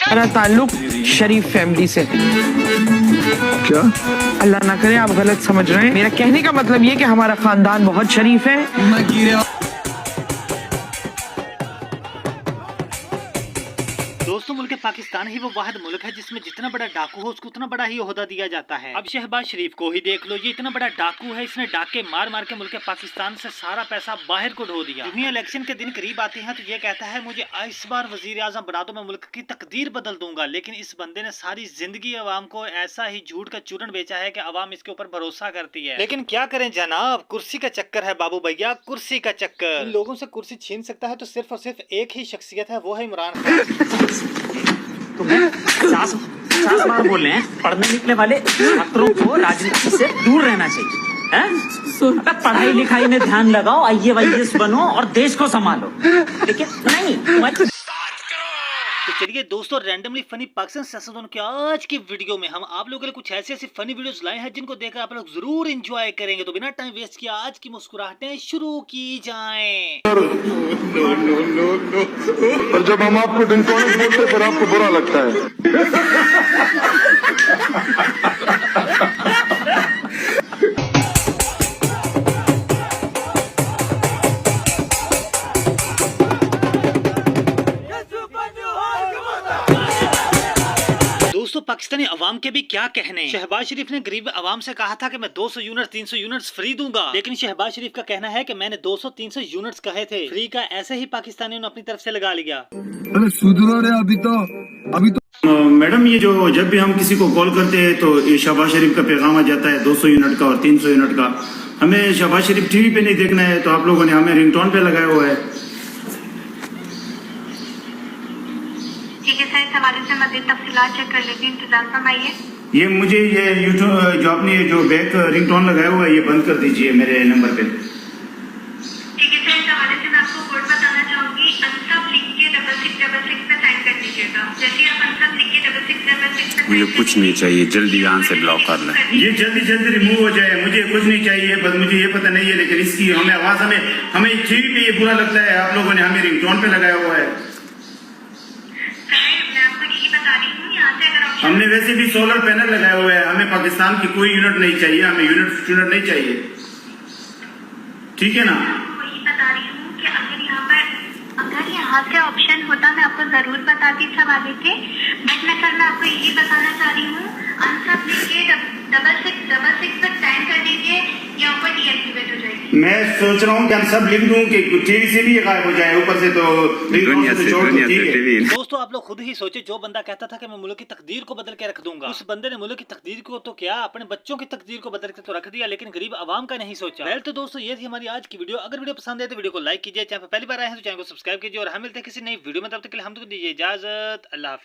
मेरा ताल्लुक शरीफ फैमिली से। क्या? अल्लाह ना करे आप गलत समझ रहे हैं। मेरा कहने का मतलब ये कि हमारा खानदान बहुत शरीफ है। दोस्तों मुल्क पाकिस्तान ही वो वाहिद मुल्क है जिसमें जितना बड़ा डाकू हो उसको उतना बड़ा ही ओहदा दिया जाता है। अब शहबाज शरीफ को ही देख लो, ये इतना बड़ा डाकू है, इसने डाके मार मार के मुल्क पाकिस्तान से सारा पैसा बाहर को ढो दिया। यूं ही इलेक्शन के दिन करीब आते हैं तो ये कहता है मुझे इस बार वजीर आजम बना दो, मैं मुल्क की तकदीर बदल दूंगा। लेकिन इस बंदे ने सारी जिंदगी अवाम को ऐसा ही झूठ का चूरन बेचा है कि अवाम इसके ऊपर भरोसा करती है। लेकिन क्या करें जनाब, कुर्सी का चक्कर है बाबू भैया, कुर्सी का चक्कर। इन लोगों से कुर्सी छीन सकता है तो सिर्फ और सिर्फ एक ही शख्सियत है, वो है इमरान खान। तुम्हें 50 बार बोल रहे हैं पढ़ने निकले वाले छात्रों को राजनीति से दूर रहना चाहिए हैं? अबे पढ़ाई लिखाई में ध्यान लगाओ, IAS बनो और देश को संभालो। लेकिन नहीं, तो चलिए दोस्तों, रैंडमली फनी पाकिस्तान सियासतदानों की आज की वीडियो में हम आप लोगों के लिए कुछ ऐसी फनी वीडियोस लाए हैं जिनको देखकर आप लोग जरूर एंजॉय करेंगे। तो बिना टाइम वेस्ट किया आज की मुस्कुराहटें शुरू की जाएं। और जब हम आपको डिंटोनिक बोलते फिर आपको बुरा लगता है। दोस्तों पाकिस्तानी अवाम के भी क्या कहने। शहबाज शरीफ ने गरीब अवाम से कहा था कि मैं 200 यूनिट 300 यूनिट्स फ्री दूंगा, लेकिन शहबाज शरीफ का कहना है कि मैंने 200-300 यूनिट्स कहे थे फ्री का, ऐसे ही पाकिस्तानियों ने अपनी तरफ से लगा लिया। अरे सुधरो रे, अभी तो मैडम ये जो जब भी हम किसी को कॉल करते हैं तो ये शहबाज शरीफ का पैगाम आ जाता है 200 यूनिट का और 300 यूनिट का। हमें शहबाज शरीफ टीवी पे नहीं देखना है तो आप लोगों ने हमें रिंगटोन पे लगाया हुआ है। ठीक है सर, इस हवाले से मज़ीद तफसीलात चेक कर लेती हूँ, इंतजार फरमाइए। ये मुझे ये यूट्यूब जो आपने जो बैक रिंगटोन लगाया हुआ है ये बंद कर दीजिए मेरे नंबर पे। ठीक है सर, इस हवाले से मैं आपको कोड बताना चाहूंगी। अनसब लिख के 6666 पे साइन कर दीजिएगा। जैसे आप अनसब लिख के 6666 पे मुझे कुछ नहीं चाहिए, जल्दी यहाँ से ब्लॉक कर लें। ये जल्दी रिमूव हो जाए, मुझे कुछ नहीं चाहिए, बस मुझे ये पता नहीं है, लेकिन इसकी हमें आवाज हमें टीवी पे ये बुरा लगता है, आप लोगों ने हमें रिंगटोन पे लगाया हुआ है। हमने वैसे भी सोलर पैनल लगाया हुआ है, हमें पाकिस्तान की कोई यूनिट नहीं चाहिए, हमें यूनिट नहीं चाहिए, ठीक है ना? वही बता रही हूँ कि अगर यहाँ से ऑप्शन होता मैं आपको जरूर बताती इस हवाले से, बट मैं आपको यही बताना चाह रही हूँ अनसब लिख के 6666 पर साइन कर दीजिए, ये ऑफर डीएक्टिवेट हो जाएगी। मैं सोच रहा हूँ कि हम सब लिख दूं कि टीवी से भी गायब हो जाए, ऊपर से तो दुनिया से टीवी। दोस्तों आप लोग खुद ही सोचे, जो बंदा कहता था कि मैं मुल्क की तकदीर को बदल के रख दूंगा, उस बंदे ने मुल्क की तकदीर को तो क्या अपने बच्चों की तकदीर को बदल के तो रख दिया, लेकिन गरीब आवाम का नहीं सोचा। वेल तो दोस्तों ये थी हमारी आज की वीडियो। अगर वीडियो पसंद है तो वीडियो को लाइक कीजिए, चैनल पर पहली बार आए हैं तो चैनल को सब्सक्राइब कीजिए और हम मिलते हैं किसी नई वीडियो में, तब तक के लिए हम तो दीजिए इजाजत। अल्लाह हाफिज।